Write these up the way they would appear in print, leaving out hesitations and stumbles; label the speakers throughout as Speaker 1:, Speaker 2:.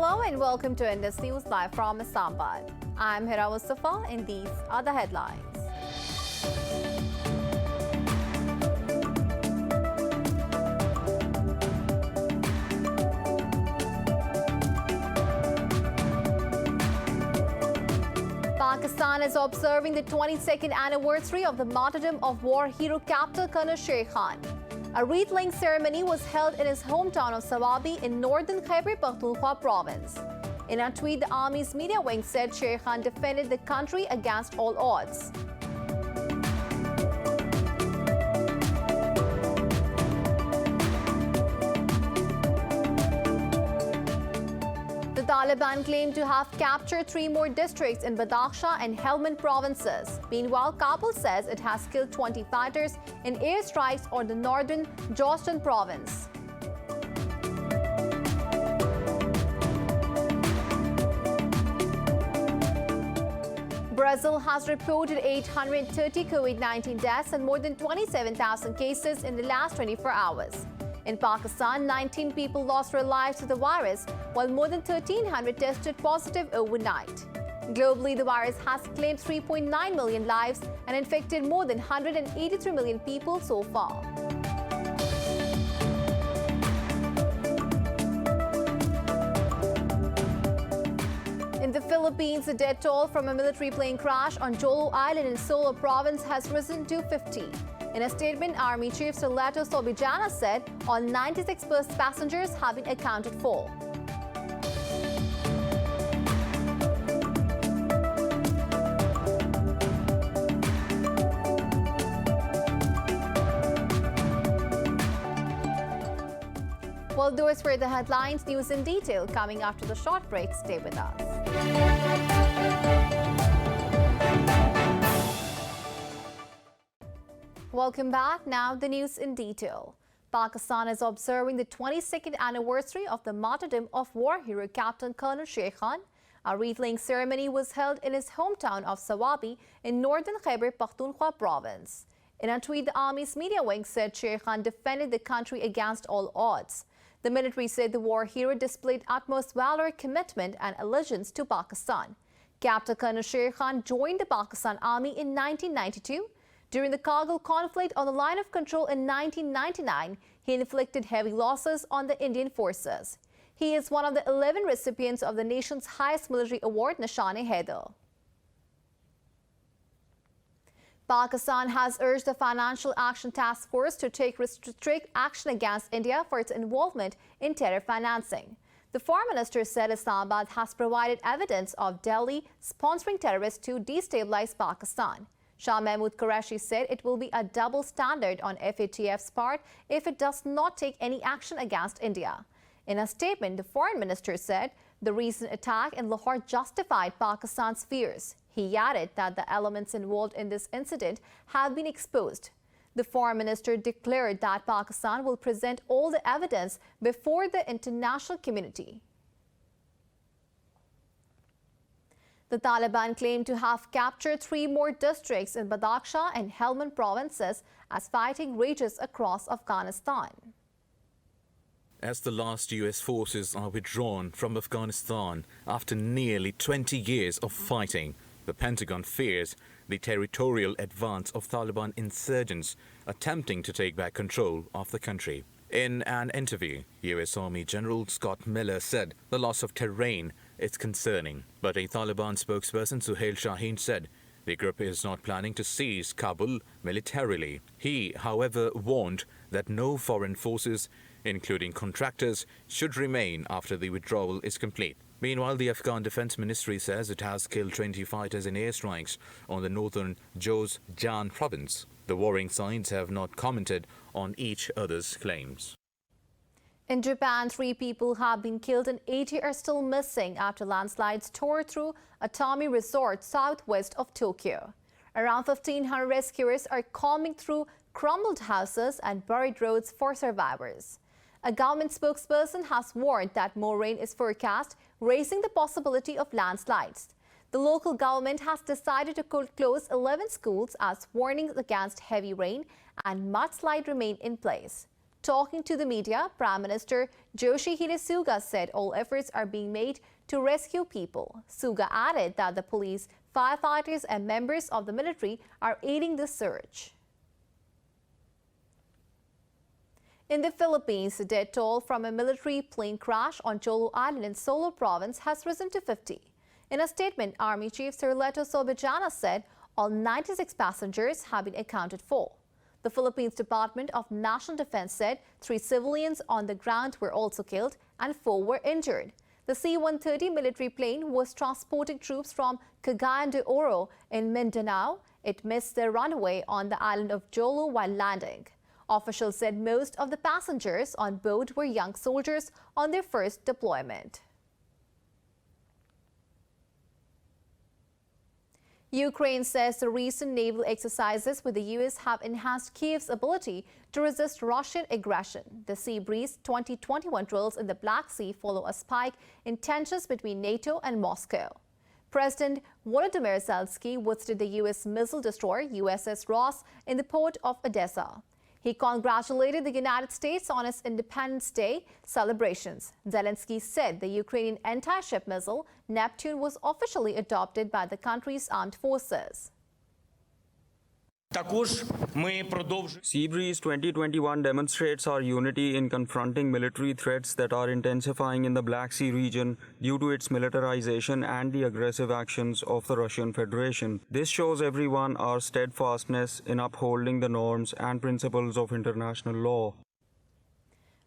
Speaker 1: Hello and welcome to Indus News live from Islamabad. I'm Hira Mustafa and these are the headlines. Pakistan is observing the 22nd anniversary of the martyrdom of war hero Captain Colonel Sher Khan. A wreath-laying ceremony was held in his hometown of Sawabi in northern Khyber Pakhtunkhwa province. In a tweet, the army's media wing said Sher Khan defended the country against all odds. The Taliban claimed to have captured 3 more districts in Badakhshan and Helmand provinces. Meanwhile, Kabul says it has killed 20 fighters in airstrikes on the northern Jostan province. Brazil has reported 830 COVID-19 deaths and more than 27,000 cases in the last 24 hours. In Pakistan, 19 people lost their lives to the virus, while more than 1,300 tested positive overnight. Globally, the virus has claimed 3.9 million lives and infected more than 183 million people so far. In the Philippines, the death toll from a military plane crash on Jolo Island in Solo province has risen to 50. In a statement, Army Chief Sulato Sobijana said all 96 passengers have been accounted for. Well, those were the headlines. News in detail coming after the short break. Stay with us. Welcome back. Now the news in detail. Pakistan is observing the 22nd anniversary of the martyrdom of war hero Captain Colonel Sher Khan. A wreath-laying ceremony was held in his hometown of Sawabi in northern Khyber Pakhtunkhwa province. In a tweet, the army's media wing said Sher Khan defended the country against all odds. The military said the war hero displayed utmost valor, commitment and allegiance to Pakistan. Captain Colonel Sher Khan joined the Pakistan Army in 1992. During the Kargil conflict on the line of control in 1999, he inflicted heavy losses on the Indian forces. He is one of the 11 recipients of the nation's highest military award, Nishan-e-Haider. Pakistan has urged the Financial Action Task Force to take strict action against India for its involvement in terror financing. The Foreign Minister said Islamabad has provided evidence of Delhi sponsoring terrorists to destabilize Pakistan. Shah Mahmood Qureshi said it will be a double standard on FATF's part if it does not take any action against India. In a statement, the Foreign Minister said the recent attack in Lahore justified Pakistan's fears. He added that the elements involved in this incident have been exposed. The Foreign Minister declared that Pakistan will present all the evidence before the international community. The Taliban claimed to have captured 3 more districts in Badakhshan and Helmand provinces as fighting rages across Afghanistan.
Speaker 2: As the last US forces are withdrawn from Afghanistan after nearly 20 years of fighting, the Pentagon fears the territorial advance of Taliban insurgents attempting to take back control of the country. In an interview, US Army General Scott Miller said the loss of terrain is concerning, but a Taliban spokesperson Suhail Shaheen said the group is not planning to seize Kabul militarily. He, however, warned that no foreign forces, including contractors, should remain after the withdrawal is complete. Meanwhile, the Afghan Defense Ministry says it has killed 20 fighters in airstrikes on the northern Jozjan province. The warring sides have not commented on each other's claims.
Speaker 1: In Japan, 3 people have been killed and 80 are still missing after landslides tore through a Atami resort southwest of Tokyo. Around 1,500 rescuers are combing through crumbled houses and buried roads for survivors. A government spokesperson has warned that more rain is forecast, raising the possibility of landslides. The local government has decided to close 11 schools as warnings against heavy rain and mudslide remain in place. Talking to the media, Prime Minister Yoshihide Suga said all efforts are being made to rescue people. Suga added that the police, firefighters and members of the military are aiding the search. In the Philippines, the death toll from a military plane crash on Jolo Island in Solo Province has risen to 50. In a statement, Army Chief Sirleto Sobejana said all 96 passengers have been accounted for. The Philippines Department of National Defense said 3 civilians on the ground were also killed and 4 were injured. The C-130 military plane was transporting troops from Cagayan de Oro in Mindanao. It missed the runway on the island of Jolo while landing. Officials said most of the passengers on board were young soldiers on their first deployment. Ukraine says the recent naval exercises with the U.S. have enhanced Kyiv's ability to resist Russian aggression. The Sea Breeze 2021 drills in the Black Sea follow a spike in tensions between NATO and Moscow. President Volodymyr Zelensky visited the U.S. missile destroyer USS Ross in the port of Odessa. He congratulated the United States on its Independence Day celebrations. Zelensky said the Ukrainian anti-ship missile Neptune was officially adopted by the country's armed forces.
Speaker 3: Sea Breeze 2021 demonstrates our unity in confronting military threats that are intensifying in the Black Sea region due to its militarization and the aggressive actions of the Russian Federation. This shows everyone our steadfastness in upholding the norms and principles of international law.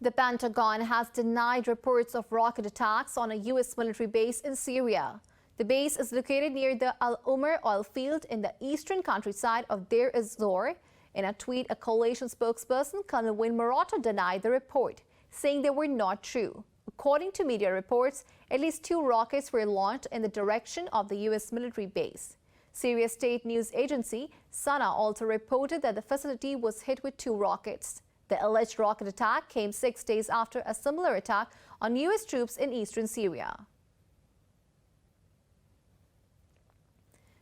Speaker 1: The Pentagon has denied reports of rocket attacks on a U.S. military base in Syria. The base is located near the Al Umar oil field in the eastern countryside of Deir ez-Zor. In a tweet, a coalition spokesperson, Colonel Wayne Marotta, denied the report, saying they were not true. According to media reports, at least 2 rockets were launched in the direction of the U.S. military base. Syria's state news agency, SANA, also reported that the facility was hit with 2 rockets. The alleged rocket attack came 6 days after a similar attack on U.S. troops in eastern Syria.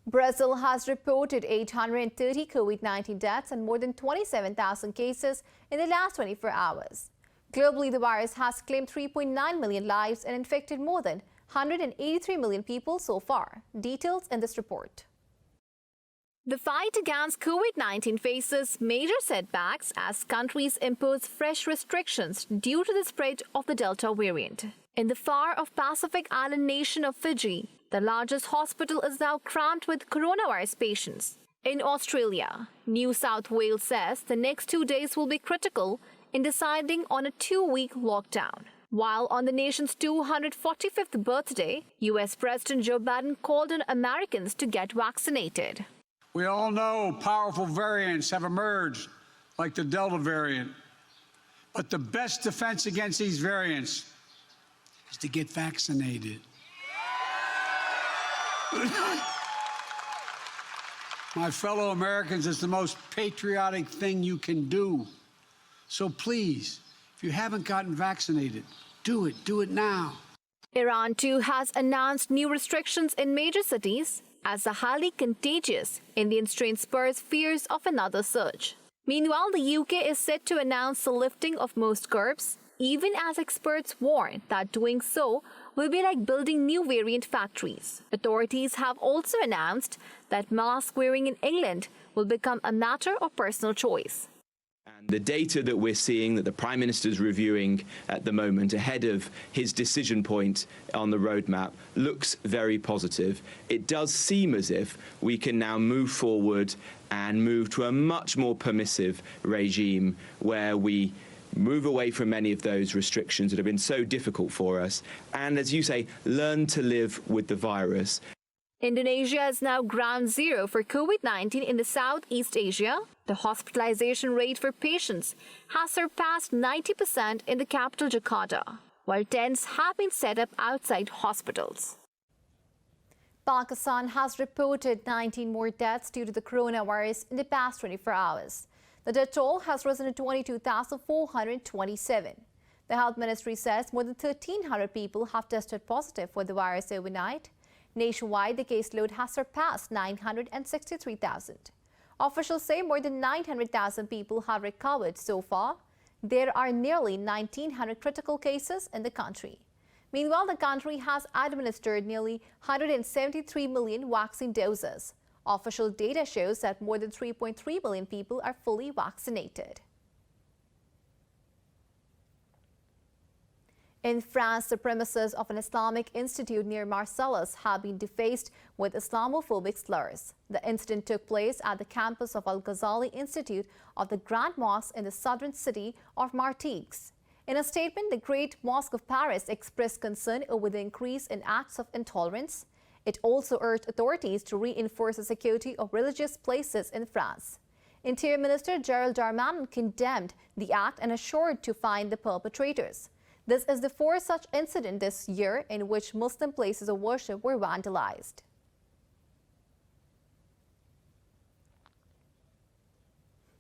Speaker 1: Brazil has reported 830 COVID-19 deaths and more than 27,000 cases in the last 24 hours. Globally, the virus has claimed 3.9 million lives and infected more than 183 million people so far. Details in this report. The fight against COVID-19 faces major setbacks as countries impose fresh restrictions due to the spread of the Delta variant. In the far-off Pacific island nation of Fiji, the largest hospital is now crammed with coronavirus patients. In Australia, New South Wales says the next 2 days will be critical in deciding on a 2-week lockdown. While on the nation's 245th birthday, U.S. President Joe Biden called on Americans to get vaccinated.
Speaker 4: We all know powerful variants have emerged, like the Delta variant. But the best defense against these variants is to get vaccinated. My fellow Americans, it's the most patriotic thing you can do. So please, if you haven't gotten vaccinated, do it now.
Speaker 1: Iran too has announced new restrictions in major cities as the highly contagious Indian strain spurs fears of another surge. Meanwhile, the UK is set to announce the lifting of most curbs, even as experts warn that doing so will be like building new variant factories. Authorities have also announced that mask wearing in England will become a matter of personal choice.
Speaker 5: And the data that we're seeing, that the Prime Minister is reviewing at the moment ahead of his decision point on the roadmap, looks very positive. It does seem as if we can now move forward and move to a much more permissive regime where we move away from many of those restrictions that have been so difficult for us, and, as you say, learn to live with the virus.
Speaker 1: Indonesia is now ground zero for COVID-19 in the Southeast Asia. The hospitalization rate for patients has surpassed 90% in the capital Jakarta, while tents have been set up outside hospitals. Pakistan has reported 19 more deaths due to the coronavirus in the past 24 hours. The death toll has risen to 22,427. The health ministry says more than 1,300 people have tested positive for the virus overnight. Nationwide, the caseload has surpassed 963,000. Officials say more than 900,000 people have recovered so far. There are nearly 1,900 critical cases in the country. Meanwhile, the country has administered nearly 173 million vaccine doses. Official data shows that more than 3.3 million people are fully vaccinated. In France, the premises of an Islamic institute near Marseilles have been defaced with Islamophobic slurs. The incident took place at the campus of Al-Ghazali Institute of the Grand Mosque in the southern city of Martigues. In a statement, the Great Mosque of Paris expressed concern over the increase in acts of intolerance. It also urged authorities to reinforce the security of religious places in France. Interior Minister Gerald Darmanin condemned the act and assured to find the perpetrators. This is the fourth such incident this year in which Muslim places of worship were vandalized.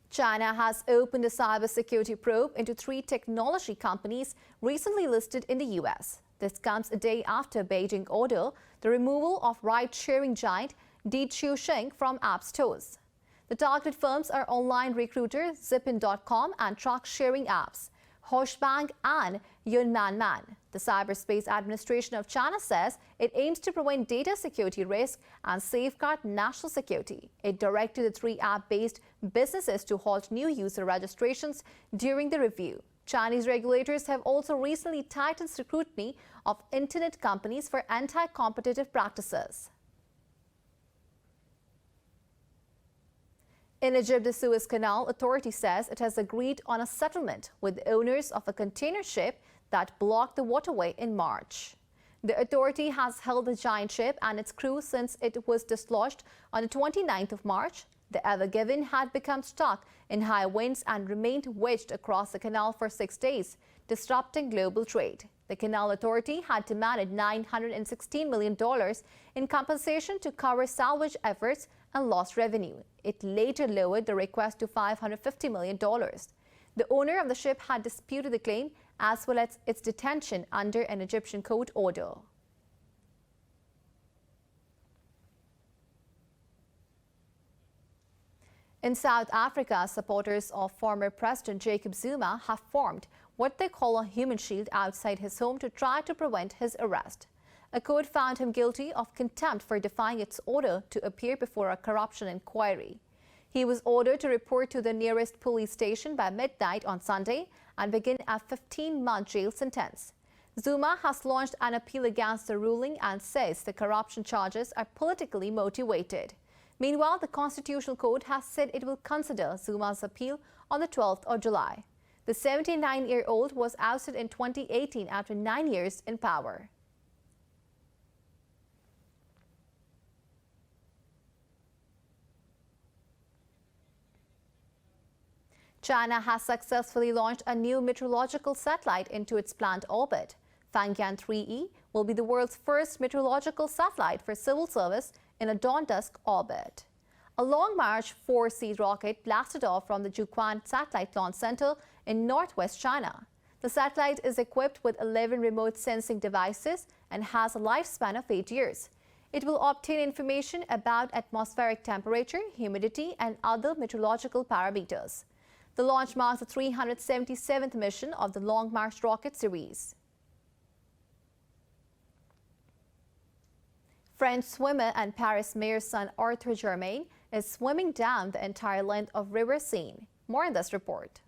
Speaker 1: China has opened a cybersecurity probe into 3 technology companies recently listed in the U.S. This comes a day after Beijing ordered the removal of ride-sharing giant Dixuexing from app stores. The targeted firms are online recruiter Zipin.com and truck-sharing apps Hoshbang and Yunmanman. The Cyberspace Administration of China says it aims to prevent data security risk and safeguard national security. It directed the 3 app-based businesses to halt new user registrations during the review. Chinese regulators have also recently tightened scrutiny of internet companies for anti-competitive practices. In Egypt, the Suez Canal Authority says it has agreed on a settlement with the owners of a container ship that blocked the waterway in March. The authority has held the giant ship and its crew since it was dislodged on the 29th of March. The Ever Given had become stuck in high winds and remained wedged across the canal for 6 days, disrupting global trade. The Canal Authority had demanded $916 million in compensation to cover salvage efforts and lost revenue. It later lowered the request to $550 million. The owner of the ship had disputed the claim as well as its detention under an Egyptian court order. In South Africa, supporters of former President Jacob Zuma have formed what they call a human shield outside his home to try to prevent his arrest. A court found him guilty of contempt for defying its order to appear before a corruption inquiry. He was ordered to report to the nearest police station by midnight on Sunday and begin a 15-month jail sentence. Zuma has launched an appeal against the ruling and says the corruption charges are politically motivated. Meanwhile, the Constitutional Court has said it will consider Zuma's appeal on the 12th of July. The 79-year-old was ousted in 2018 after 9 years in power. China has successfully launched a new meteorological satellite into its planned orbit. Fangyan 3E will be the world's first meteorological satellite for civil service in a dawn-dusk orbit. A Long March 4C rocket blasted off from the Jiuquan Satellite Launch Center in northwest China. The satellite is equipped with 11 remote sensing devices and has a lifespan of 8 years. It will obtain information about atmospheric temperature, humidity, and other meteorological parameters. The launch marks the 377th mission of the Long March rocket series. French swimmer and Paris mayor's son Arthur Germain is swimming down the entire length of River Seine. More in this report.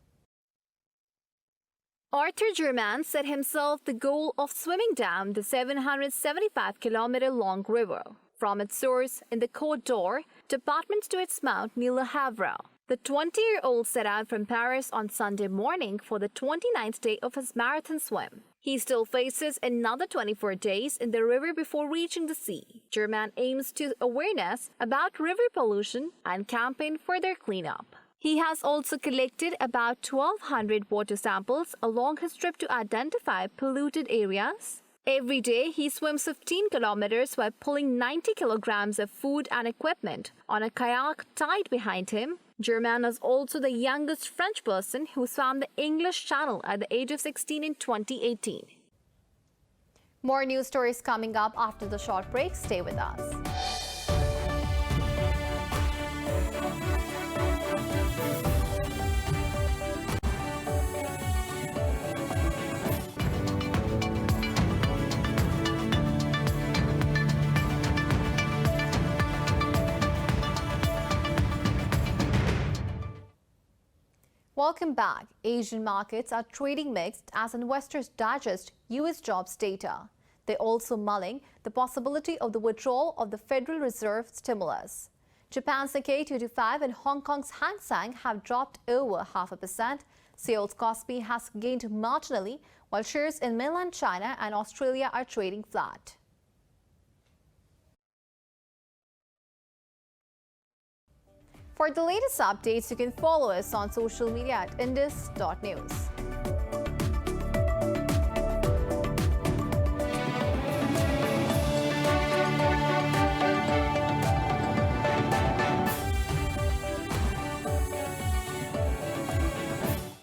Speaker 1: Arthur Germain set himself the goal of swimming down the 775-kilometer-long river, from its source in the Côte d'Or department to its mouth near Le Havre. The 20-year-old set out from Paris on Sunday morning for the 29th day of his marathon swim. He still faces another 24 days in the river before reaching the sea. Germain aims to awareness about river pollution and campaign for their cleanup. He has also collected about 1,200 water samples along his trip to identify polluted areas. Every day, he swims 15 kilometers while pulling 90 kilograms of food and equipment on a kayak tied behind him. Germain is also the youngest French person who swam the English Channel at the age of 16 in 2018. More news stories coming up after the short break. Stay with us. Welcome back. Asian markets are trading mixed as investors digest U.S. jobs data. They're also mulling the possibility of the withdrawal of the Federal Reserve stimulus. Japan's Nikkei 225 and Hong Kong's Hang Seng have dropped over 0.5%. Seoul's Kospi has gained marginally, while shares in mainland China and Australia are trading flat. For the latest updates, you can follow us on social media at indus.news.